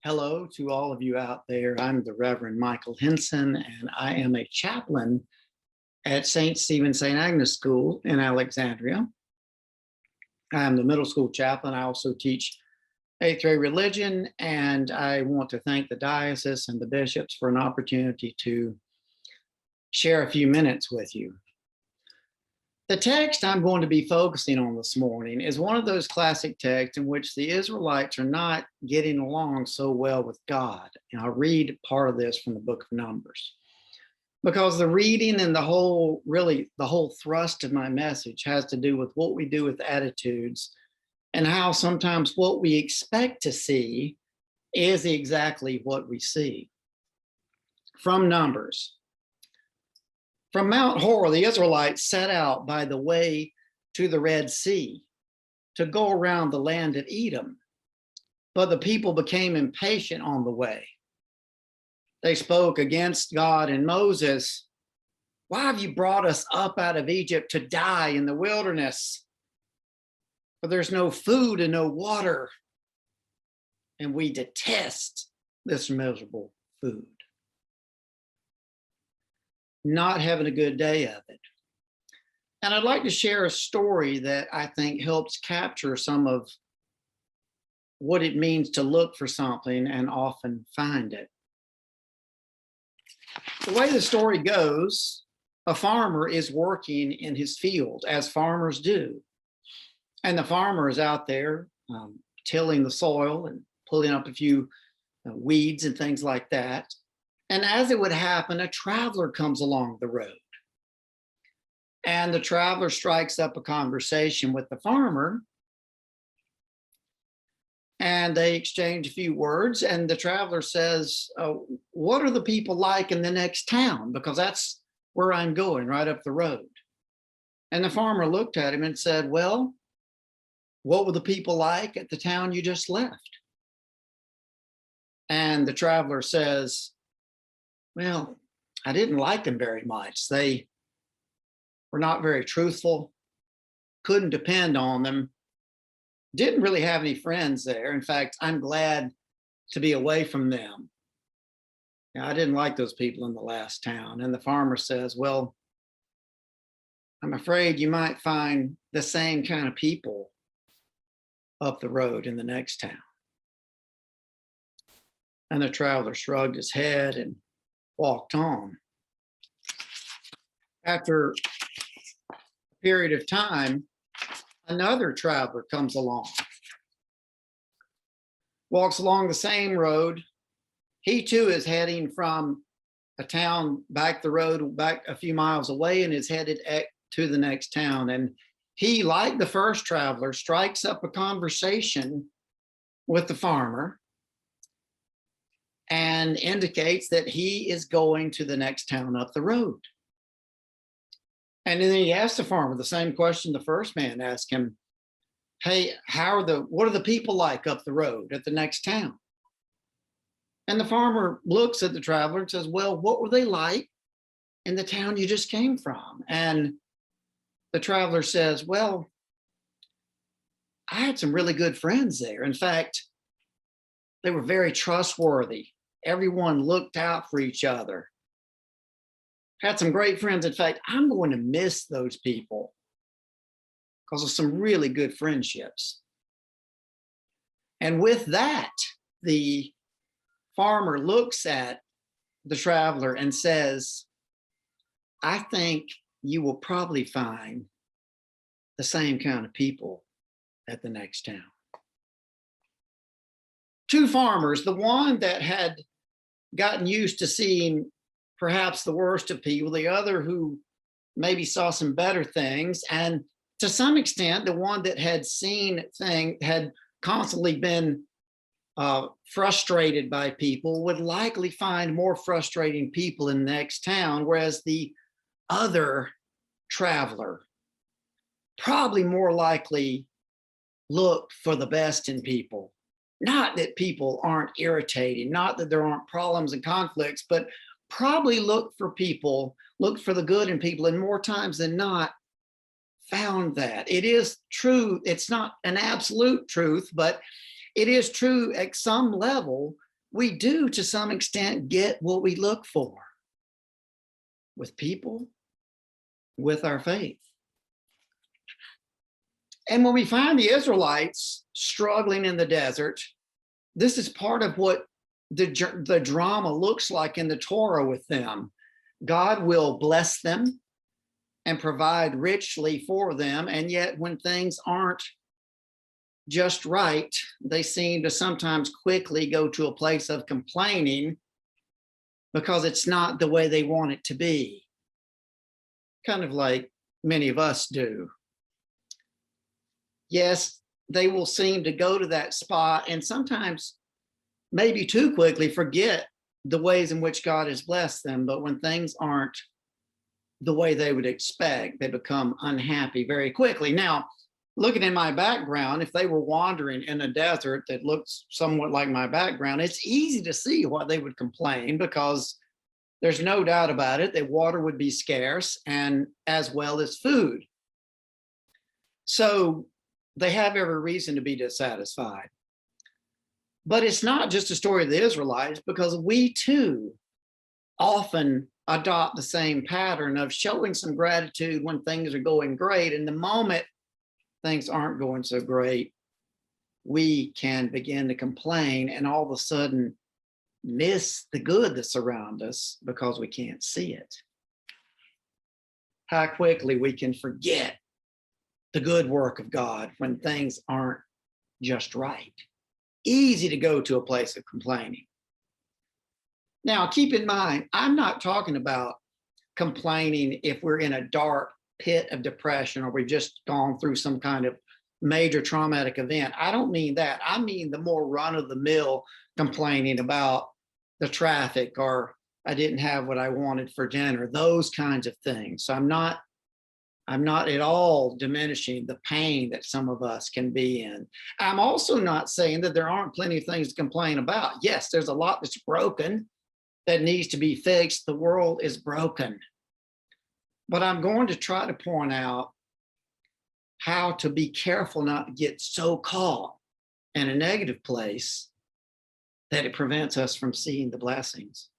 Hello to all of you out there. I'm the Reverend Michael Hinson, and I am a chaplain at St. Stephen St. Agnes School in Alexandria. I'm the middle school chaplain. I also teach 8th grade religion, and I want to thank the diocese and the bishops for an opportunity to share a few minutes with you. The text I'm going to be focusing on this morning is one of those classic texts in which the Israelites are not getting along so well with God. And I'll read part of this from the book of Numbers, because the reading and the whole thrust of my message has to do with what we do with attitudes and how sometimes what we expect to see is exactly what we see. From Numbers. From Mount Hor, the Israelites set out by the way to the Red Sea to go around the land of Edom, but the people became impatient on the way. They spoke against God and Moses. "Why have you brought us up out of Egypt to die in the wilderness? For there's no food and no water, and we detest this miserable food." Not having a good day of it. And I'd like to share a story that I think helps capture some of what it means to look for something and often find it. The way the story goes, a farmer is working in his field, as farmers do. And the farmer is out there tilling the soil and pulling up a few weeds and things like that. And as it would happen, a traveler comes along the road. And the traveler strikes up a conversation with the farmer. And they exchange a few words. And the traveler says, "What are the people like in the next town? Because that's where I'm going, right up the road." And the farmer looked at him and said, "Well, what were the people like at the town you just left?" And the traveler says, "Well, I didn't like them very much. They were not very truthful, couldn't depend on them, didn't really have any friends there. In fact, I'm glad to be away from them. I didn't like those people in the last town." And the farmer says, "Well, I'm afraid you might find the same kind of people up the road in the next town." And the traveler shrugged his head and walked on. After a period of time, another traveler comes along, walks along the same road. He too is heading from a town back the road, back a few miles away, and is headed to the next town. And he, like the first traveler, strikes up a conversation with the farmer and indicates that he is going to the next town up the road. And then he asks the farmer the same question the first man asked him. "Hey, what are the people like up the road at the next town?" And the farmer looks at the traveler and says, "Well, what were they like in the town you just came from?" And the traveler says, "Well, I had some really good friends there. In fact, they were very trustworthy. Everyone looked out for each other. Had some great friends. In fact, I'm going to miss those people because of some really good friendships." And with that, the farmer looks at the traveler and says, "I think you will probably find the same kind of people at the next town." Two farmers, the one that had gotten used to seeing perhaps the worst of people, the other who maybe saw some better things, and to some extent, the one that had constantly been frustrated by people, would likely find more frustrating people in the next town, whereas the other traveler probably more likely looked for the best in people. Not that people aren't irritating, not that there aren't problems and conflicts, but probably looked for the good in people, and more times than not found that. It is true. It's not an absolute truth, but it is true at some level we do to some extent get what we look for with people, with our faith. And when we find the Israelites struggling in the desert, this is part of what the drama looks like in the Torah with them. God will bless them and provide richly for them. And yet when things aren't just right, they seem to sometimes quickly go to a place of complaining because it's not the way they want it to be. Kind of like many of us do. Yes, they will seem to go to that spot and sometimes maybe too quickly forget the ways in which God has blessed them. But when things aren't the way they would expect, they become unhappy very quickly. Now, looking in my background, if they were wandering in a desert that looks somewhat like my background, it's easy to see why they would complain, because there's no doubt about it that water would be scarce, and as well as food. So they have every reason to be dissatisfied. But it's not just a story of the Israelites, because we too often adopt the same pattern of showing some gratitude when things are going great. And the moment things aren't going so great, we can begin to complain and all of a sudden miss the good that's around us because we can't see it. How quickly we can forget the good work of God when things aren't just right. Easy to go to a place of complaining. Now, keep in mind, I'm not talking about complaining if we're in a dark pit of depression or we've just gone through some kind of major traumatic event. I don't mean that. I mean the more run-of-the-mill complaining about the traffic, or I didn't have what I wanted for dinner, those kinds of things. So I'm not at all diminishing the pain that some of us can be in. I'm also not saying that there aren't plenty of things to complain about. Yes, there's a lot that's broken that needs to be fixed. The world is broken. But I'm going to try to point out how to be careful not to get so caught in a negative place that it prevents us from seeing the blessings.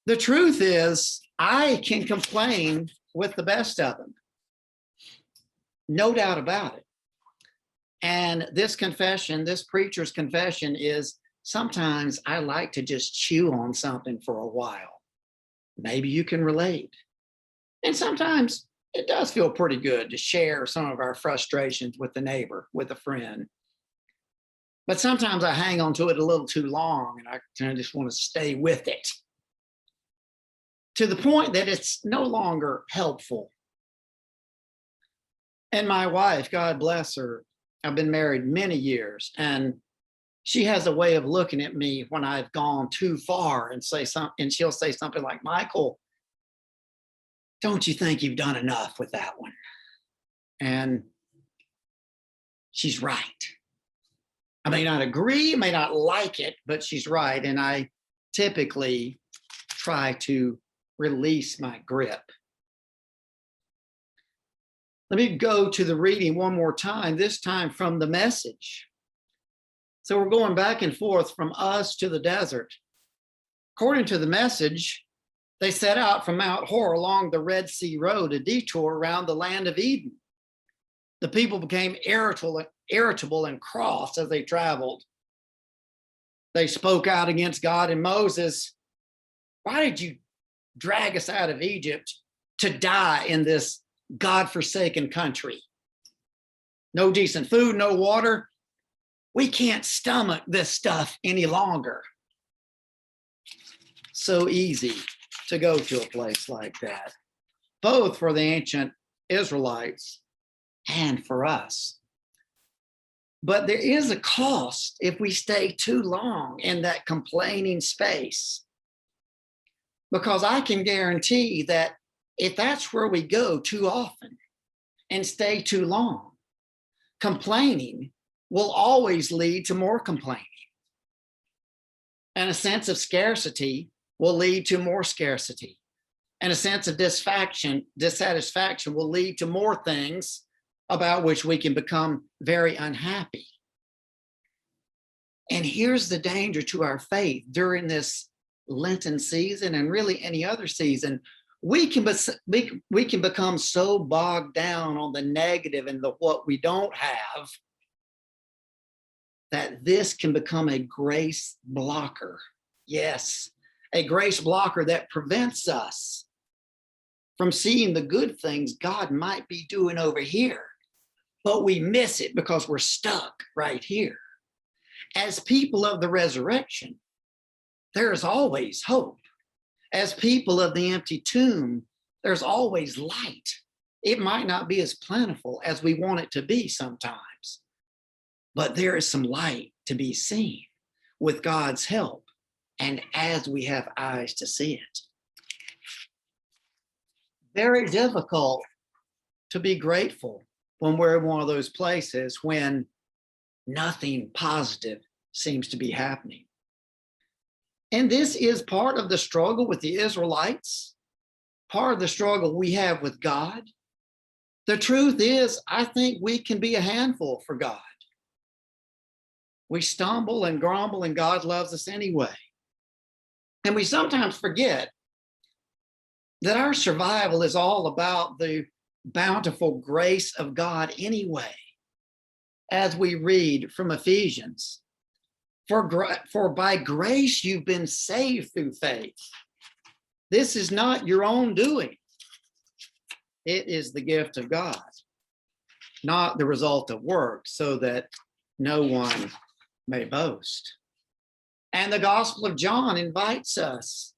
The truth is, I can complain with the best of them. No doubt about it. And this confession, this preacher's confession, is sometimes I like to just chew on something for a while. Maybe you can relate. And sometimes it does feel pretty good to share some of our frustrations with a neighbor, with a friend. But sometimes I hang on to it a little too long and I just want to stay with it, to the point that it's no longer helpful. And my wife, God bless her, I've been married many years, and she has a way of looking at me when I've gone too far and she'll say something like, Michael, don't you think you've done enough with that one? And she's right. I may not agree, may not like it, but she's right. And I typically try to release my grip. Let me go to the reading one more time, this time from the Message. So we're going back and forth from us to the desert. According to the Message, they set out from Mount Hor along the Red Sea Road, a detour around the land of Eden. The people became irritable and cross as they traveled. They spoke out against God and Moses. Why did you drag us out of Egypt to die in this God-forsaken country? No decent food, no water. We can't stomach this stuff any longer. So easy to go to a place like that, both for the ancient Israelites and for us. But there is a cost if we stay too long in that complaining space, because I can guarantee that if that's where we go too often and stay too long, complaining will always lead to more complaining. And a sense of scarcity will lead to more scarcity. And a sense of dissatisfaction will lead to more things about which we can become very unhappy. And And here's the danger to our faith during this Lenten season and really any other season. We can become so bogged down on the negative and the what we don't have that this can become a grace blocker. Yes, a grace blocker that prevents us from seeing the good things God might be doing over here, but we miss it because we're stuck right here. As people of the resurrection, there is always hope. As people of the empty tomb, there's always light. It might not be as plentiful as we want it to be sometimes, but there is some light to be seen with God's help and as we have eyes to see it. Very difficult to be grateful when we're in one of those places when nothing positive seems to be happening. And this is part of the struggle with the Israelites, part of the struggle we have with God. The truth is, I think we can be a handful for God. We stumble and grumble, and God loves us anyway. And we sometimes forget that our survival is all about the bountiful grace of God anyway. As we read from Ephesians, for by grace you've been saved through faith. This is not your own doing. It is the gift of God, not the result of work, so that no one may boast. And the Gospel of John invites us,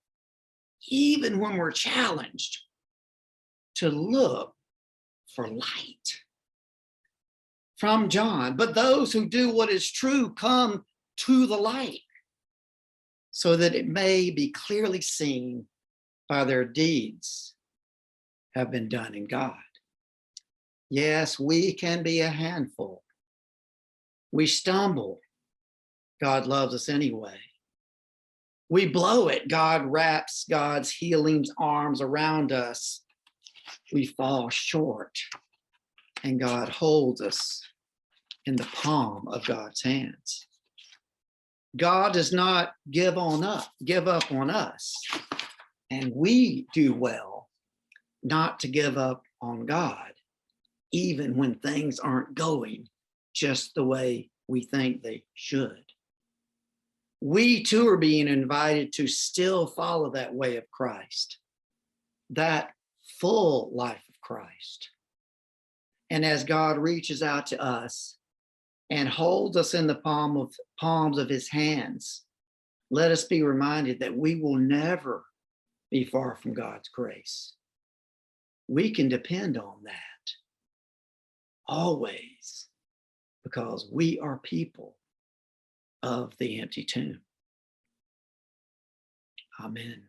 even when we're challenged, to look for light from John. But those who do what is true come to the light, so that it may be clearly seen by their deeds have been done in God. Yes, we can be a handful. We stumble. God loves us anyway. We blow it. God wraps God's healing arms around us. We fall short, and God holds us in the palm of God's hands. God does not give up on us, and we do well not to give up on God, even when things aren't going just the way we think they should. We too are being invited to still follow that way of Christ, that full life of Christ. And as God reaches out to us and holds us in the palms of his hands, let us be reminded that we will never be far from God's grace. We can depend on that always, because we are people of the empty tomb. Amen.